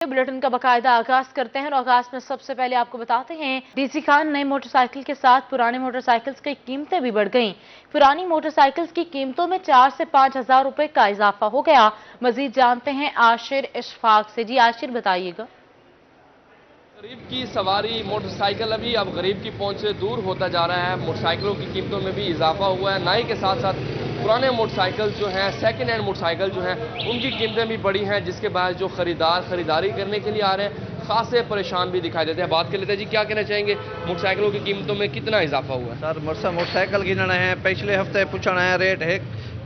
Bulletin का बाकायदा आगाज करते हैं और आगाज में सबसे पहले आपको बताते हैं डीसी खान नए मोटरसाइकिल के साथ पुराने मोटरसाइकिल्स की कीमतें भी बढ़ गईं। पुरानी मोटरसाइकिल्स की कीमतों में 4 से 5 हजार रुपए का इजाफा हो गया। मजीद जानते हैं आशिर इशफाक से। जी आशिर बताइएगा। गरीब की सवारी मोटरसाइकिल अब गरीब की पहुंच से दूर होता जा रहा है। मोटरसाइकिलों की कीमतों में भी इजाफा हुआ है। नए के साथ साथ पुराने मोटरसाइकिल जो हैं, सेकंड हैंड मोटरसाइकिल जो हैं, उनकी कीमतें भी बढ़ी हैं, जिसके बाद जो खरीदारी करने के लिए आ रहे हैं खासे परेशान भी दिखाई देते हैं। बात कर लेते हैं जी, क्या कहना चाहेंगे, मोटरसाइकिलों की कीमतों में कितना इजाफा हुआ है? सर मोटरसाइकिल गिनना है, पिछले हफ्ते पूछना है रेट है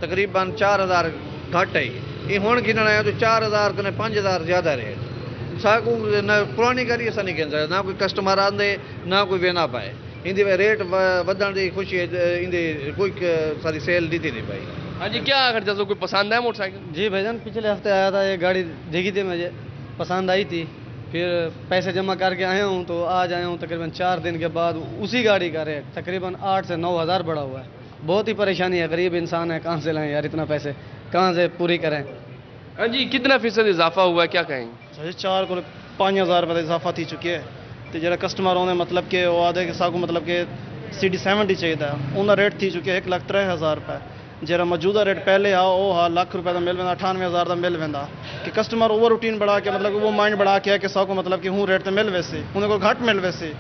तकरीबन 4000 घट है, ये हुण गिनना है तो 4000 कने 5000 ज्यादा रेट साकू पुरानी गाड़ी ऐसा नहीं गिन ना कोई कस्टमर आंदे ना कोई वेना पाए इंदी रेट वधण दी खुशी इंदी कोई सारी सेल दी नहीं पाई। हाँ जी, क्या अगर जैसे कोई पसंद है मोटरसाइकिल? जी भाईजान, पिछले हफ्ते आया था, ये गाड़ी देखी थी, मुझे पसंद आई थी, फिर पैसे जमा करके आया हूँ तो आज आया हूँ तकरीबन 4 दिन के बाद उसी गाड़ी का रेट तकरीबन 8 से 9 हज़ार बढ़ा हुआ है। बहुत ही परेशानी है, गरीब इंसान है, कहाँ से लाएं यार इतना पैसे, कहाँ से पूरी करें। हाँ जी, कितना फीसद इजाफा हुआ है, क्या कहेंगे? 4 को 5000 रुपये इजाफा थी चुकी है। तो जरा कस्टमर होने मतलब कि वो आधे के साकू मतलब कि CD70 चाहिए था, उनका रेट थी चुकी है 1,03,000 रुपये। जरा मौजूदा रेट पहले वो लाख रुपये का मिल वेंदा, 98,000 का मिल वेंदा कि कस्टमर ओवर रूटीन बढ़ा के मतलब वो माइंड बढ़ा के कि साकू मतलब कि हूँ रेट तो मिल वैसे उन्हें को घट मिल वैसे,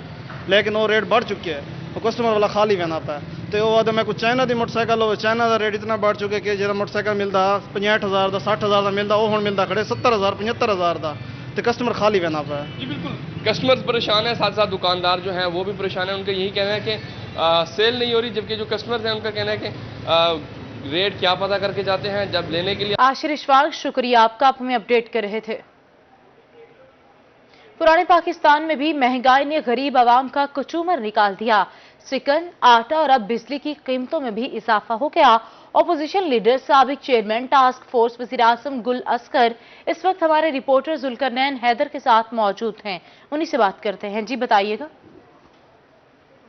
लेकिन वो रेट बढ़ चुके हैं, वो कस्टमर वाला खाली वेना पाए। तो वो आदे मैं कुछ चाइना की मोटरसाइकिल हो, चाइना का रेट इतना बढ़ चुके कि जरा मोटरसाइकिल मिलता 65,000 का 60,000 का मिलता, वो हूँ मिलता खड़े 70,000 75,000 का, तो कस्टमर खाली वेना पाए। जी बिल्कुल, कस्टमर्स परेशान है, साथ साथ दुकानदार जो हैं वो भी परेशान है। उनका यही कहना है कि सेल नहीं हो रही, जबकि जो कस्टमर्स हैं उनका कहना है कि रेट क्या पता करके जाते हैं जब लेने के लिए। आशिर इशफाक, शुक्रिया आपका, आप हमें अपडेट कर रहे थे। पुराने पाकिस्तान में भी महंगाई ने गरीब आवाम का कचूमर निकाल दिया। चिकन, आटा और अब बिजली की कीमतों में भी इजाफा हो गया। ऑपोजिशन लीडर साबिक चेयरमैन टास्क फोर्स वज़ीर आज़म गुल अस्कर इस वक्त हमारे रिपोर्टर जुल्करनैन हैदर के साथ मौजूद हैं, उन्हीं से बात करते हैं। जी बताइएगा।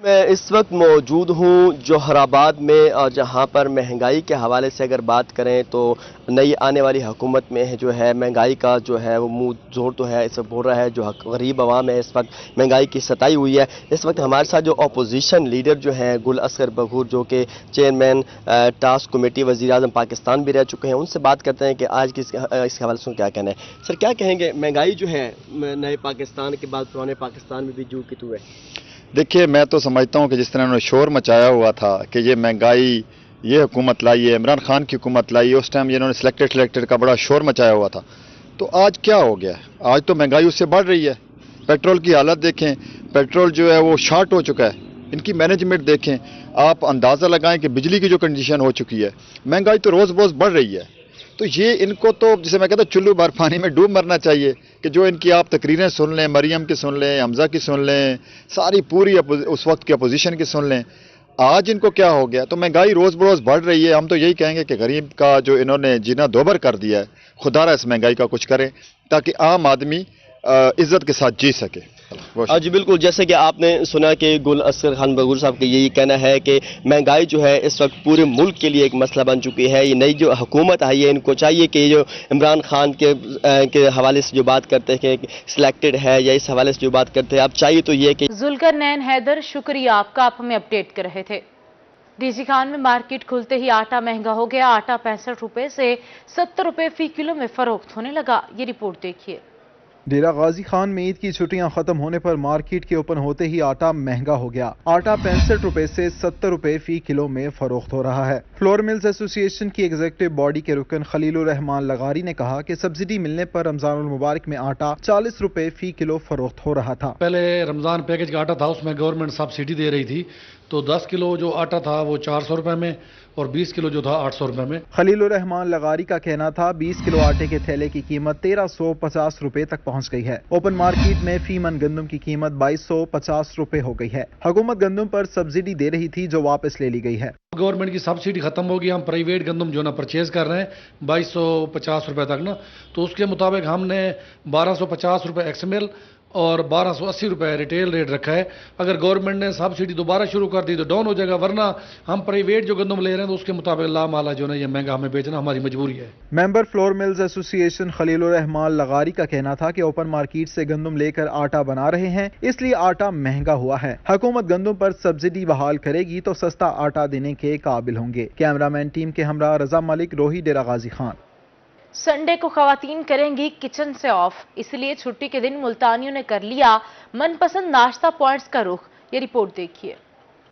मैं इस वक्त मौजूद हूँ जोहराबाद में, और जहाँ पर महंगाई के हवाले से अगर बात करें तो नई आने वाली हुकूमत में जो है महंगाई का जो है वो मुंह जोर तो है, इस वक्त बोल रहा है। जो गरीब आवाम है इस वक्त महंगाई की सताई हुई है। इस वक्त हमारे साथ जो अपोजिशन लीडर जो हैं गुल अस्कर बगूर, जो कि चेयरमैन टास्क कमेटी वज़ीर आज़म पाकिस्तान भी रह चुके हैं, उनसे बात करते हैं कि आज की इस हवाले से क्या कहना है। सर क्या कहेंगे, महंगाई जो है नए पाकिस्तान के बाद पुराने पाकिस्तान में भी जू की तू है? देखिए, मैं तो समझता हूँ कि जिस तरह उन्होंने शोर मचाया हुआ था कि ये महंगाई ये हुकूमत लाई है, इमरान खान की हुकूमत लाई है, उस टाइम ये इन्होंने सिलेक्टेड का बड़ा शोर मचाया हुआ था, तो आज क्या हो गया? आज तो महंगाई उससे बढ़ रही है। पेट्रोल की हालत देखें, पेट्रोल जो है वो शार्ट हो चुका है, इनकी मैनेजमेंट देखें, आप अंदाज़ा लगाएं कि बिजली की जो कंडीशन हो चुकी है, महंगाई तो रोज़ रोज़ बढ़ रही है। तो ये इनको तो जिसे मैं कहता हूँ चुल्लू भर पानी में डूब मरना चाहिए कि जो इनकी आप तकरीरें सुन लें, मरियम की सुन लें, हमजा की सुन लें, सारी पूरी उस वक्त की अपोजिशन की सुन लें, आज इनको क्या हो गया? तो महंगाई रोज़ बरोज़ बढ़ रही है। हम तो यही कहेंगे कि गरीब का जो इन्होंने जीना दोबर कर दिया है, खुदारा इस महंगाई का कुछ करें ताकि आम आदमी इज्जत के साथ जी सके। जी बिल्कुल, जैसे कि आपने सुना कि गुल अस्कर खान बगूर साहब का यही कहना है कि महंगाई जो है इस वक्त पूरे मुल्क के लिए एक मसला बन चुकी है। ये नई जो हुकूमत आई है, इनको चाहिए कि जो इमरान खान के हवाले से जो बात करते हैं कि सिलेक्टेड है या इस हवाले से जो बात करते हैं, अब चाहिए तो ये कि जुल्करनैन हैदर, शुक्रिया आपका, आप हमें अपडेट कर रहे थे। डीसी खान में मार्केट खुलते ही आटा महंगा हो गया। आटा 65 रुपए से 70 रुपए फी किलो में फरोख्त होने लगा। ये रिपोर्ट देखिए। डेरा गाजी खान में ईद की छुट्टियां खत्म होने पर मार्केट के ओपन होते ही आटा महंगा हो गया। आटा 65 रुपए से 70 रुपए फी किलो में फरोख्त हो रहा है। फ्लोर मिल्स एसोसिएशन की एग्जीक्यूटिव बॉडी के रुकन खलीलुर रहमान लगारी ने कहा कि सब्सिडी मिलने पर रमजानुल मुबारक में आटा 40 रुपए फी किलो फरोख्त हो रहा था। पहले रमजान पैकेज का आटा था, उसमें गवर्नमेंट सब्सिडी दे रही थी, तो 10 किलो जो आटा था वो 400 रुपए में और 20 किलो जो था 800 रुपए में। खलीलुर रहमान लगारी का कहना था 20 किलो आटे के थैले की कीमत 1350 रुपए तक पहुंच गई है। ओपन मार्केट में फी मन गंदम की कीमत 2250 रुपए हो गई है। हुकूमत गंदम पर सब्सिडी दे रही थी जो वापस ले ली गई है। गवर्नमेंट की सब्सिडी खत्म होगी, हम प्राइवेट गंदम जो ना परचेज कर रहे हैं 2250 रुपए तक ना, तो उसके मुताबिक हमने 1250 रुपए एक्सएमएल और 1280 रुपए रिटेल रेट रखा है। अगर गवर्नमेंट ने सब्सिडी दोबारा शुरू कर दी तो डाउन हो जाएगा, वरना हम प्राइवेट जो गंदम ले रहे हैं तो उसके मुताबिक ला माला जो ना ये महंगा हमें बेचना हमारी मजबूरी है। Member flour mills association Khalilur Rahman Lagari का कहना था कि ओपन मार्केट से गंदम लेकर आटा बना रहे हैं, इसलिए आटा महंगा हुआ है। हुकूमत गंदम पर सब्सिडी बहाल करेगी तो सस्ता आटा देने के काबिल होंगे। कैमरामैन टीम के हमरा रजा मलिक, रोही, डेरा गाजी खान। संडे को खवातीन करेंगी किचन से ऑफ, इसलिए छुट्टी के दिन मुल्तानियों ने कर लिया मनपसंद नाश्ता पॉइंट्स का रुख। ये रिपोर्ट देखिए।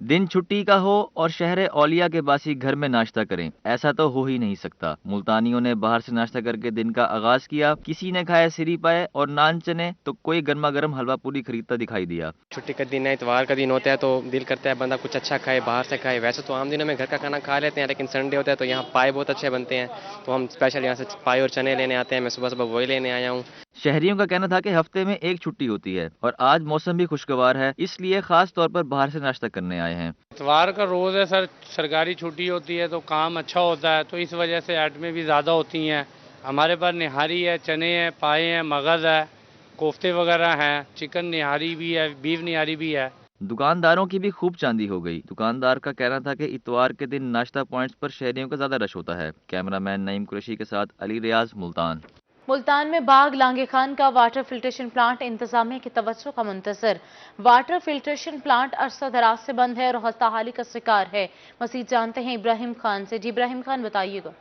दिन छुट्टी का हो और शहर औलिया के बासी घर में नाश्ता करें, ऐसा तो हो ही नहीं सकता। मुल्तानियों ने बाहर से नाश्ता करके दिन का आगाज किया। किसी ने खाया सिरी पाए और नान चने, तो कोई गर्मा गर्म हलवा पूरी खरीदता दिखाई दिया। छुट्टी का दिन है, इतवार का दिन होता है, तो दिल करता है बंदा कुछ अच्छा खाए, बाहर से खाए। वैसे तो आम दिनों में घर का खाना खा लेते हैं, लेकिन संडे होता है तो यहाँ पाए बहुत अच्छे बनते हैं, तो हम स्पेशल यहाँ से पाए और चने लेने आते हैं। मैं सुबह सुबह वही लेने आया हूँ। शहरियों का कहना था कि हफ्ते में एक छुट्टी होती है और आज मौसम भी खुशगवार है, इसलिए खास तौर पर बाहर से नाश्ता करने आए हैं। इतवार का रोज़ है सर, सरकारी छुट्टी होती है तो काम अच्छा होता है, तो इस वजह से आइटमें भी ज़्यादा होती हैं। हमारे पास निहारी है, चने हैं, पाए हैं, मगज़ है, कोफ्ते वगैरह हैं, चिकन निहारी भी है, बीफ निहारी भी है। दुकानदारों की भी खूब चांदी हो गई। दुकानदार का कहना था कि इतवार के दिन नाश्ता पॉइंट्स पर शहरियों का ज्यादा रश होता है। कैमरामैन नईम कुरैशी के साथ अली रियाज, मुल्तान। मुल्तान में बाग लांगे खान का वाटर फिल्ट्रेशन प्लांट इंतजामिया की तवज्जो का मुंतजर। वाटर फिल्ट्रेशन प्लांट अरसा दराज से बंद है और खस्ताहाली का शिकार है। मजीद जानते हैं इब्राहिम खान से। जी इब्राहिम खान, बताइएगा।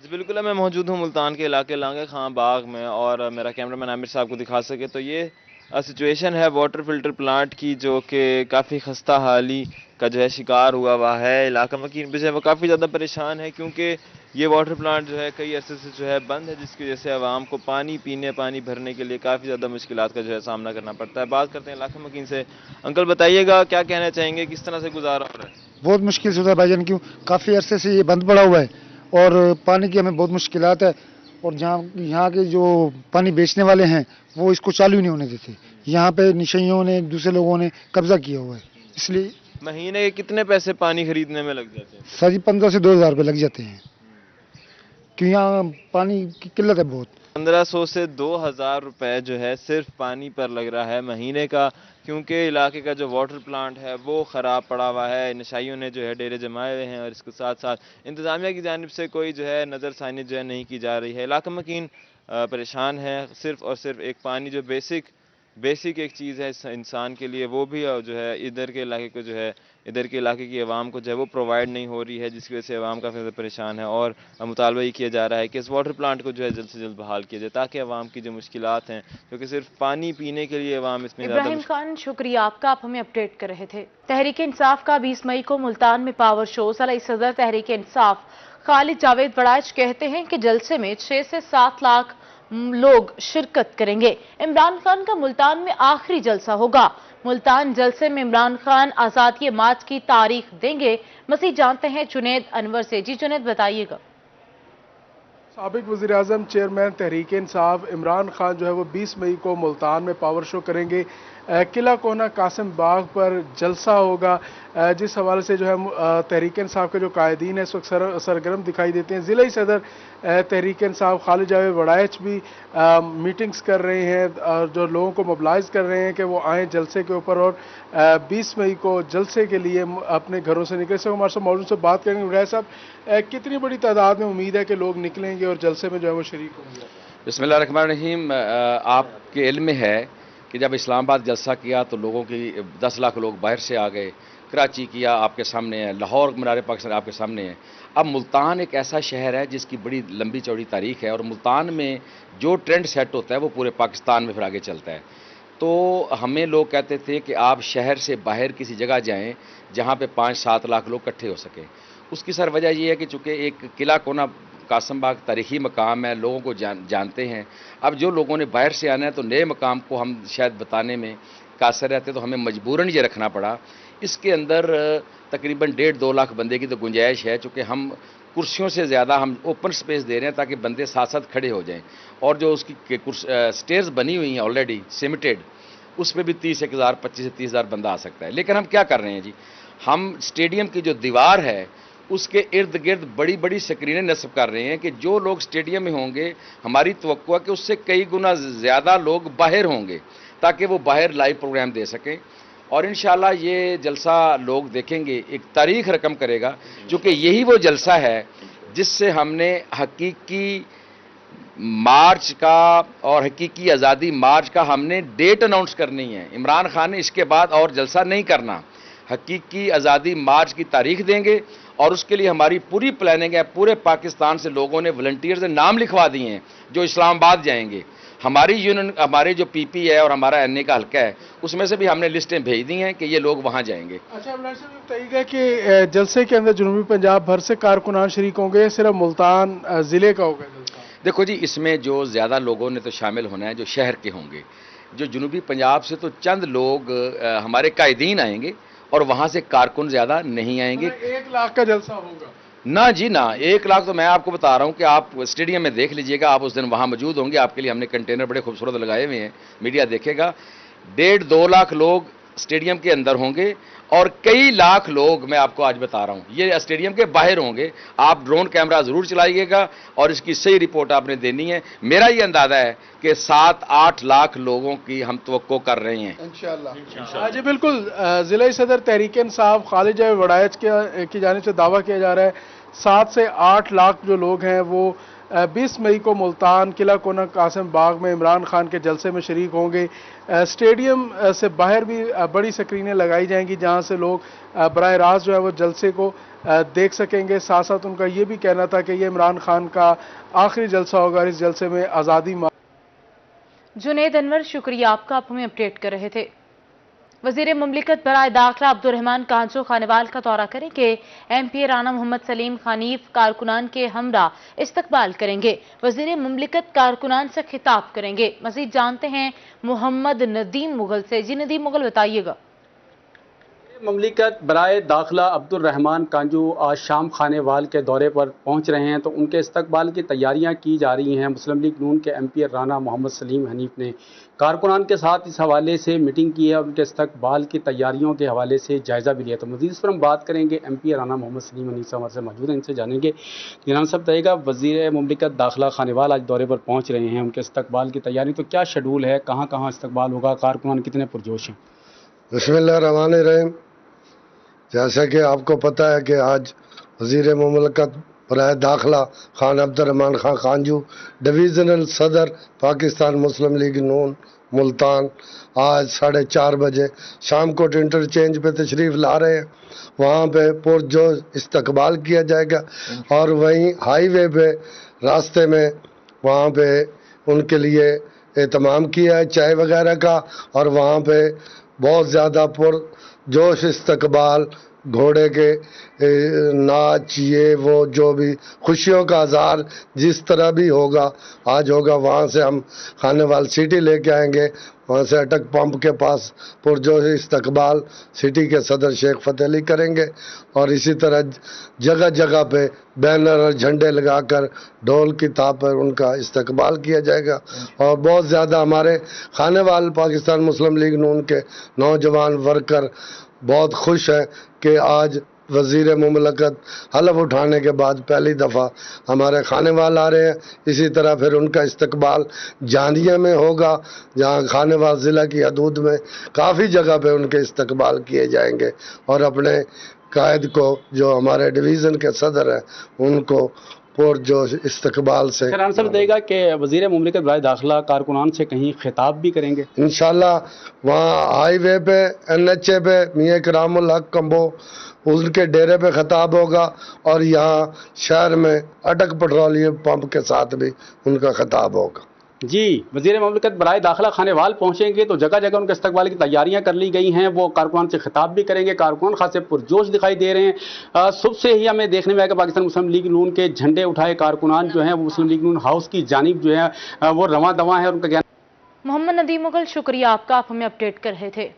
जी बिल्कुल, मैं मौजूद हूँ मुल्तान के इलाके लांगे खान बाग में, और मेरा कैमरामैन आमिर साहब को दिखा सके तो ये सिचुएशन है वाटर फिल्टर प्लांट की, जो कि काफ़ी खस्ता हाली का जो है शिकार हुआ है। इलाका मकीन भी जो है वो काफ़ी ज़्यादा परेशान है, क्योंकि ये वाटर प्लांट जो है कई अरसे से जो है बंद है, जिसकी वजह से आवाम को पानी पीने, पानी भरने के लिए काफ़ी ज़्यादा मुश्किलात का जो है सामना करना पड़ता है। बात करते हैं इलाका मकीन से। अंकल बताइएगा, क्या कहना चाहेंगे, किस तरह से गुजारा हो रहा है? बहुत मुश्किल से होता है भाईजान, क्यों काफ़ी अरसे से ये बंद पड़ा हुआ है और पानी की हमें बहुत मुश्किलात है। और यहाँ के जो पानी बेचने वाले हैं वो इसको चालू ही नहीं होने देते। यहाँ पे निशाइयों ने, दूसरे लोगों ने कब्जा किया हुआ है, इसलिए महीने के कितने पैसे पानी खरीदने में लग जाते हैं? सर जी 1500 से 2000 रुपये लग जाते हैं, क्यों यहाँ पानी की किल्लत है बहुत। 1500 से 2000 रुपए जो है सिर्फ पानी पर लग रहा है महीने का, क्योंकि इलाके का जो वाटर प्लांट है वो ख़राब पड़ा हुआ है। नशाइयों ने जो है डेरे जमाए हुए हैं, और इसके साथ साथ इंतज़ामिया की जानिब से कोई जो है नज़रसानी जो है नहीं की जा रही है। इलाका मकीन परेशान है। सिर्फ और सिर्फ एक पानी जो बेसिक एक चीज़ है इंसान के लिए, वो भी जो है इधर के इलाके को जो है, इधर के इलाके की आवाम को जो है वो प्रोवाइड नहीं हो रही है, जिसकी वजह से आवाम काफ़ी ज़्यादा परेशान है। और मुतालबा ये किया जा रहा है कि इस वाटर प्लांट को जो है जल्द से जल्द बहाल किया जाए, ताकि आवाम की जो मुश्किलात हैं, क्योंकि सिर्फ पानी पीने के लिए आवाम इसमें इब्राहिम खान, शुक्रिया आपका, आप हमें अपडेट कर रहे थे। तहरीक इंसाफ का 20 मई को मुल्तान में पावर शो। ज़िला सदर तहरीक इंसाफ खालिद जावेद बड़ाइच कहते हैं कि जलसे में 6 से 7 लाख लोग शिरकत करेंगे। इमरान खान का मुल्तान में आखिरी जलसा होगा। मुल्तान जलसे में इमरान खान आजादी मार्च की तारीख देंगे। मज़ीद जानते हैं जुनैद अनवर से। जी जुनैद, बताइएगा। साबिक वज़ीर-ए-आज़म चेयरमैन तहरीक इंसाफ इमरान खान जो है वो 20 मई को मुल्तान में पावर शो करेंगे। किला कोना कासिम बाग पर जलसा होगा, जिस हवाले से जो है तहरीक इंसाफ के जो कायदीन है इस वक्त सरगर्म दिखाई देते हैं। ज़िला सदर तहरीक इंसाफ खालिद जावेद बड़ाइच भी मीटिंग्स कर रहे हैं, जो लोगों को मोबिलाइज कर रहे हैं कि वो आएँ जलसे के ऊपर, और 20 मई को जलसे के लिए अपने घरों से निकले। से हमारे साथ मौजूद से बात करेंगे। बड़ाइच साहब, कितनी बड़ी तादाद में उम्मीद है कि लोग निकलेंगे और जलसे में जो है वो शरीक होंगे? बिस्मिल्लाहिर्रहमानिर्रहीम। आपके इल्म में है कि जब इस्लामाबाद जलसा किया तो लोगों की 10 लाख लोग बाहर से आ गए। कराची किया आपके सामने है, लाहौर मीनार पाकिस्तान आपके सामने है। अब मुल्तान एक ऐसा शहर है जिसकी बड़ी लंबी चौड़ी तारीख है, और मुल्तान में जो ट्रेंड सेट होता है वो पूरे पाकिस्तान में फिर आगे चलता है। तो हमें लोग कहते थे कि आप शहर से बाहर किसी जगह जाएं जहाँ पे 5-7 लाख लोग इकट्ठे हो सकें। उसकी सर वजह ये है कि चूँकि एक किला कोना कासिम बाग तारीखी मकाम है, लोगों को जानते हैं। अब जो लोगों ने बाहर से आना है तो नए मकाम को हम शायद बताने में कासर रहते, तो हमें मजबूरन ये रखना पड़ा। इसके अंदर तकरीबन 1.5-2 लाख बंदे की तो गुंजाइश है, चूँकि हम कुर्सियों से ज़्यादा हम ओपन स्पेस दे रहे हैं ताकि बंदे साथ साथ खड़े हो जाएं। और जो उसकी स्टेयर्स बनी हुई हैं ऑलरेडी सीमेंटेड, उस पर भी 30,000, 25 से 30,000 बंदा आ सकता है। लेकिन हम क्या कर रहे हैं जी, ہم اسٹیڈیم کی جو دیوار ہے اس کے ارد گرد بڑی بڑی سکرینیں نصب کر رہے ہیں کہ جو لوگ اسٹیڈیم میں ہوں گے ہماری توقع ہے کہ اس سے کئی گنا زیادہ لوگ باہر ہوں گے تاکہ وہ باہر لائیو پروگرام دے سکیں، اور انشاءاللہ یہ جلسہ لوگ دیکھیں گے، ایک تاریخ رقم کرے گا، چونکہ یہی وہ جلسہ ہے جس سے ہم نے حقیقی مارچ کا اور حقیقی آزادی مارچ کا ہم نے ڈیٹ اناؤنس کرنی ہے۔ عمران خان نے اس کے بعد اور جلسہ نہیں کرنا، حقیقی آزادی مارچ کی تاریخ دیں گے، اور اس کے لیے ہماری پوری پلاننگ ہے۔ پورے پاکستان سے لوگوں نے والنٹیئرز نے نام لکھوا دیے ہیں جو اسلام آباد جائیں گے۔ ہماری یونین، ہمارے جو پی پی ہے اور ہمارا این اے کا حلقہ ہے، اس میں سے بھی ہم نے لسٹیں بھیج دی ہیں کہ یہ لوگ وہاں جائیں گے۔ اچھا عمران صاحب یہ بتائیے گا کہ جلسے کے اندر جنوبی پنجاب بھر سے کارکنان شریک ہوں گے، صرف ملتان ضلع کا ہوگا جلسہ؟ دیکھو جی، اس میں جو زیادہ لوگوں نے تو شامل ہونا ہے جو شہر کے ہوں گے، جو جنوبی پنجاب سے تو چند لوگ ہمارے قائدین آئیں گے اور وہاں سے کارکن زیادہ نہیں آئیں گے۔ 1 لاکھ کا جلسہ ہوگا؟ نہ جی نہ، 1 لاکھ تو میں آپ کو بتا رہا ہوں کہ آپ اسٹیڈیم میں دیکھ لیجئے گا، آپ اس دن وہاں موجود ہوں گے، آپ کے لیے ہم نے کنٹینر بڑے خوبصورت لگائے ہوئے ہیں، میڈیا دیکھے گا۔ 1.5-2 لاکھ لوگ اسٹیڈیم کے اندر ہوں گے اور کئی لاکھ لوگ میں آپ کو آج بتا رہا ہوں یہ اسٹیڈیم کے باہر ہوں گے۔ آپ ڈرون کیمرہ ضرور چلائیے گا اور اس کی صحیح رپورٹ آپ نے دینی ہے۔ میرا یہ اندازہ ہے کہ 7-8 لاکھ لوگوں کی ہم توقع کر رہے ہیں انشاءاللہ۔ جی بالکل، ضلعی صدر تحریک انصاف خالد جاوید وڑائچ کی جانب سے دعویٰ کیا جا رہا ہے 7 سے 8 لاکھ جو لوگ ہیں وہ 20 مئی کو ملتان قلعہ کونا قاسم باغ میں عمران خان کے جلسے میں شریک ہوں گے۔ اسٹیڈیم سے باہر بھی بڑی سکرینیں لگائی جائیں گی جہاں سے لوگ براہ راست جو ہے وہ جلسے کو دیکھ سکیں گے۔ ساتھ ساتھ ان کا یہ بھی کہنا تھا کہ یہ عمران خان کا آخری جلسہ ہوگا، اس جلسے میں آزادی جنید انور، شکریہ آپ کا، آپ ہمیں اپڈیٹ کر رہے تھے۔ وزیر مملکت برائے داخلہ عبدالرحمان کانجو خانوال کا دورہ کریں گے۔ ایم پی رانا محمد سلیم حنیف کارکنان کے ہمراہ استقبال کریں گے۔ وزیر مملکت کارکنان سے خطاب کریں گے۔ مزید جانتے ہیں محمد ندیم مغل سے۔ جی ندیم مغل، بتائیے گا۔ مملکت برائے داخلہ عبدالرحمان کانجو آج شام خانے وال کے دورے پر پہنچ رہے ہیں، تو ان کے استقبال کی تیاریاں کی جا رہی ہیں۔ مسلم لیگ نون کے ایم پی رانا محمد سلیم حنیف نے کارکنان کے ساتھ اس حوالے سے میٹنگ کی ہے اور ان کے استقبال کی تیاریوں کے حوالے سے جائزہ بھی لیا۔ تو مزید اس پر ہم بات کریں گے، ایم پی رانا محمد سلیم حنیف ہمارے سے موجود ہیں، ان سے جانیں گے کہ رانا صاحب بتائیے گا، وزیر مملکت داخلہ خانے وال آج دورے پر پہنچ رہے ہیں، ان کے استقبال کی تیاری تو کیا شیڈول ہے، کہاں کہاں استقبال ہوگا، کارکنان کتنے پرجوش ہیں؟ بسم اللہ الرحمن الرحیم۔ جیسا کہ آپ کو پتہ ہے کہ آج وزیر مملکت برائے داخلہ خان عبدالرحمان خان کانجو ڈویژنل صدر پاکستان مسلم لیگ نون ملتان آج 4:30 بجے شام کو انٹرچینج پہ تشریف لا رہے ہیں۔ وہاں پہ پرجوش استقبال کیا جائے گا، اور وہیں ہائی وے پہ راستے میں وہاں پہ ان کے لیے اہتمام کیا ہے چائے وغیرہ کا، اور وہاں پہ بہت زیادہ پرجوش استقبال، گھوڑے کے ناچ، یہ وہ جو بھی خوشیوں کا اظہار جس طرح بھی ہوگا آج ہوگا۔ وہاں سے ہم خانے وال سٹی لے کے آئیں گے، وہاں سے اٹک پمپ کے پاس پرجوش استقبال سٹی کے صدر شیخ فتح علی کریں گے، اور اسی طرح جگہ جگہ پہ بینر اور جھنڈے لگا کر ڈھول کی تھاپ پر ان کا استقبال کیا جائے گا۔ اور بہت زیادہ ہمارے خانے وال پاکستان مسلم لیگ نون کے نوجوان ورکر بہت خوش ہیں کہ آج وزیر مملکت حلف اٹھانے کے بعد پہلی دفعہ ہمارے خانے وال آ رہے ہیں۔ اسی طرح پھر ان کا استقبال جانیہ میں ہوگا، جہاں خانے وال ضلع کی حدود میں کافی جگہ پہ ان کے استقبال کیے جائیں گے، اور اپنے قائد کو جو ہمارے ڈویژن کے صدر ہیں ان کو پرجوش استقبال سے۔ رانا صاحب بتائیے گا کہ وزیر مملکت برائے داخلہ کارکنان سے کہیں خطاب بھی کریں گے؟ انشاءاللہ وہاں ہائی وے پہ NHA پہ میاں کرام الحق کمبو ان کے ڈیرے پہ خطاب ہوگا، اور یہاں شہر میں اٹک پٹرولیم پمپ کے ساتھ بھی ان کا خطاب ہوگا۔ جی، وزیر مملکت برائے داخلہ خانے وال پہنچیں گے تو جگہ جگہ ان کے استقبال کی تیاریاں کر لی گئی ہیں، وہ کارکنان سے خطاب بھی کریں گے، کارکنان خاصے پرجوش دکھائی دے رہے ہیں۔ صبح سے ہی ہمیں دیکھنے میں آیا کہ پاکستان مسلم لیگ نون کے جھنڈے اٹھائے کارکنان جو ہیں وہ مسلم لیگ نون ہاؤس کی جانب جو ہے وہ رواں دواں ہے، ان کا محمد ندیم مغل، شکریہ آپ کا، آپ ہمیں اپڈیٹ کر رہے تھے۔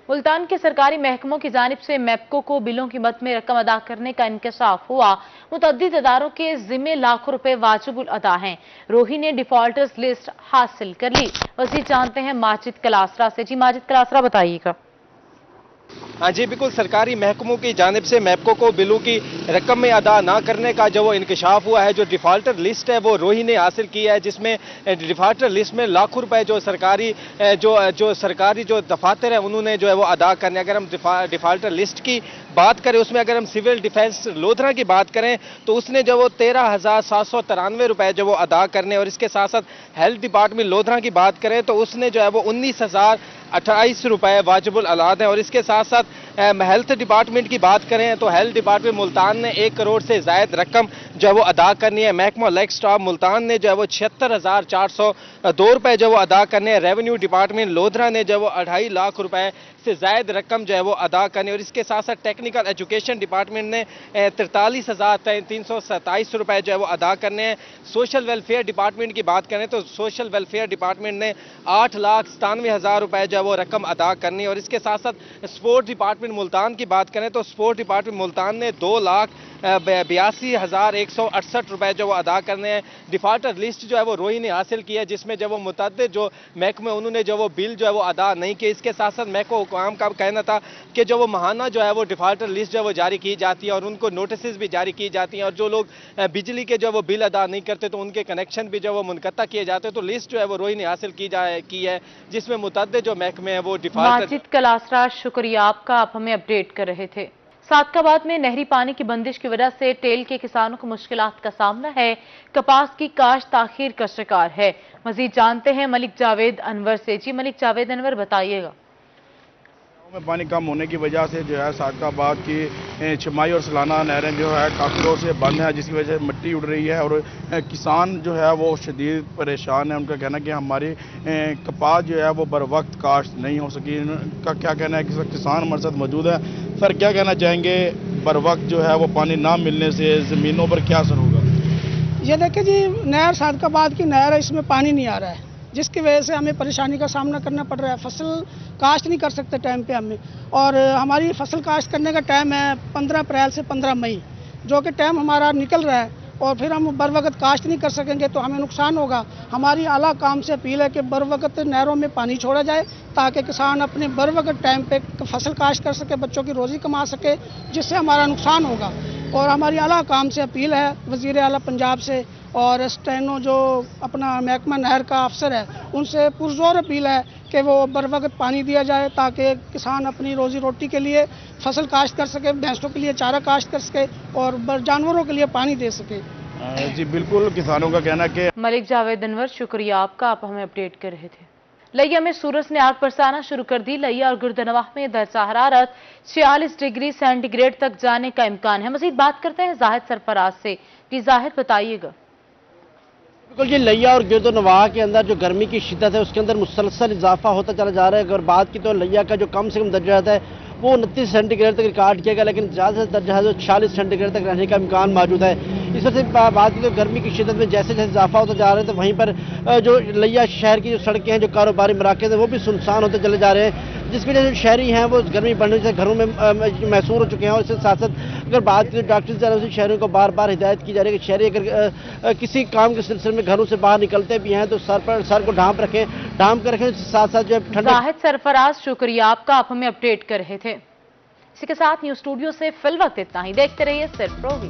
ملتان کے سرکاری محکموں کی جانب سے میپکو کو بلوں کی مد میں رقم ادا کرنے کا انکشاف ہوا۔ متعدد اداروں کے ذمے لاکھوں روپے واجب الادا ہیں۔ روہی نے ڈیفالٹرز لسٹ حاصل کر لی۔ مزید جانتے ہیں ماجد کلاسرا سے۔ جی ماجد کلاسرا، بتائیے گا۔ जी बिल्कुल, सरकारी महकमों की जानिब से मैपको को बिलों की रकम में अदा ना करने का जो वो इंकशाफ हुआ है, जो डिफाल्टर लिस्ट है वो रोही ने हासिल की है, जिसमें डिफाल्टर लिस्ट में लाखों रुपए जो सरकारी जो दफातर है उन्होंने जो है वो अदा करने। अगर हम डिफाल्टर लिस्ट की बात करें, उसमें अगर हम सिविल डिफेंस लोधरा की बात करें तो उसने जो वो 13,793 रुपए जो वो अदा करने, और इसके साथ साथ हेल्थ डिपार्टमेंट लोधरा की बात करें तो उसने जो है वो 19,028 रुपए वाजिबुल अलाद हैं। और इसके साथ साथ हेल्थ डिपार्टमेंट की बात करें तो हेल्थ डिपार्टमेंट मुल्तान ने 1 करोड़ से जायद रकम जो है वो अदा करनी है। महकमा लाइफ स्टाफ मुल्तान ने जो है वो 76,402 रुपए जो वो अदा करने हैं। रेवेन्यू डिपार्टमेंट लोधरा ने जो वो 2.5 लाख रुपए से जायद रकम जो है वो अदा करनी है। और इसके साथ साथ टेक्निकल एजुकेशन डिपार्टमेंट ने 43,327 रुपए जो है वो अदा करने हैं। सोशल वेलफेयर डिपार्टमेंट की बात करें तो सोशल वेलफेयर डिपार्टमेंट ने 8,97,000 रुपए जो है वो रकम अदा करनी है। और इसके साथ साथ स्पोर्ट्स डिपार्टमेंट मुल्तान की बात करें तो स्पोर्ट्स डिपार्टमेंट मुल्तान ने 2,82,168 रुपए जो वो अदा करने हैं। डिफाल्टर लिस्ट जो है वो रोही ने हासिल की है, जिसमें जो वो मुतअद्दिद जो महकमे उन्होंने जो वो बिल जो है वो अदा नहीं किए। इसके साथ साथ महकमा हुकाम का कहना था कि जो वो माहाना जो है वो डिफाल्टर लिस्ट जो है वो जारी की जाती है और उनको नोटिस भी जारी की जाती हैं, और जो लोग बिजली के जो वो बिल अदा नहीं करते तो उनके कनेक्शन भी जो वो मुनक़ता किए जाते हैं। तो लिस्ट जो है वो रोही ने हासिल की है, जिसमें मुतअद्दिद जो महकमे हैं वो डिफाल्टर। माजिद कलासरा, शुक्रिया आपका, आप हमें अपडेट कर रहे थे। सादकाबाद में नहरी पानी की बंदिश की वजह से टेल के किसानों को मुश्किलात का सामना है। कपास की काश्त ताखीर का शिकार है। मजीद जानते हैं मलिक जावेद अनवर से। जी मलिक जावेद अनवर, बताइएगा। में पानी कम होने की वजह से जो है सादकाबाद की छमाही और सलाना नहरें जो है काफ़ी दिनों से बंद है, जिसकी वजह से मिट्टी उड़ रही है और किसान जो है वो शदीद परेशान है। उनका कहना है कि हमारी कपास जो है वो बर वक्त काश्त नहीं हो सकी। उनका क्या कहना है कि किसान हमारे साथ मौजूद है। सर, क्या कहना चाहेंगे, बर वक्त जो है वो पानी ना मिलने से ज़मीनों पर क्या असर होगा? ये देखिए जी, नहर सादकाबाद की नहर है, इसमें पानी नहीं आ रहा है, जिसकी वजह से हमें परेशानी का सामना करना पड़ रहा है। फसल काश्त नहीं कर सकते टाइम पे हमें, और हमारी फसल काश्त करने का टाइम है 15 अप्रैल से 15 मई, जो कि टाइम हमारा निकल रहा है, और फिर हम बर वक्त काश्त नहीं कर सकेंगे तो हमें नुकसान होगा। हमारी आला काम से अपील है कि बर वक्त नहरों में पानी छोड़ा जाए ताकि किसान अपने बर वक्त टाइम पे फसल काश्त कर सके, बच्चों की रोज़ी कमा सके, जिससे हमारा नुकसान होगा। और हमारी आला काम से अपील है वज़ीर आला पंजाब से और स्टेनो जो अपना महकमा नहर का अफसर है उनसे पुरजोर अपील है कि वो बर वक्त पानी दिया जाए ताकि किसान अपनी रोज़ी रोटी के लिए फसल काश्त कर सके, भैंसों के लिए चारा काश्त कर सके और जानवरों के लिए पानी दे सके। जी बिल्कुल, किसानों का कहना कि मलिक जावेद अनवर, शुक्रिया आपका, आप हमें अपडेट कर रहे थे। लिया में सूरज ने आग बरसाना शुरू कर दी। लिया और गुर्दनवाह में दर्जा हरारत 46 डिग्री सेंटीग्रेड तक जाने का इम्कान है। मजीद बात करते हैं जाहिद सरफराज से। जी जाहिद, बताइएगा। बिल्कुल जी, लिया और गिरदोनवाह के अंदर जो गर्मी की शिद्दत है उसके अंदर मुसलसल इजाफा होता चला जा रहा है। अगर बात की तो लिया का जो कम से कम दर्जा है वो 29 सेंटीग्रेड तक रिकॉर्ड किया गया, लेकिन ज़्यादा से दर्जा है जो 46 सेंटीग्रेड तक रहने का इम्कान मौजूद है। इस वजह से बात की तो गर्मी की शिद्दत में जैसे जैसे इजाफा होता जा रहा है तो वहीं पर जो लिया शहर की जो सड़कें हैं, जो कारोबारी मराकज़ हैं, वो भी सुनसान होते चले जा रहे हैं, जिसकी वजह से शहरी हैं वो गर्मी बढ़ने से घरों में महसूस हो चुके हैं। और इसके साथ साथ अगर बात की तो डॉक्टर तरफ से शहरियों को बार बार हिदायत की जा रही है कि शहरी अगर किसी काम के सिलसिले में घरों से बाहर निकलते भी हैं तो सर को ढांप कर रखें। साथ साथ जो जाहिद सरफराज, शुक्रिया आपका, आप हमें अपडेट कर रहे थे। इसी के साथ न्यूज़ स्टूडियो से फिल वक्त इतना ही। देखते रहिए सिर्फ प्रोवी।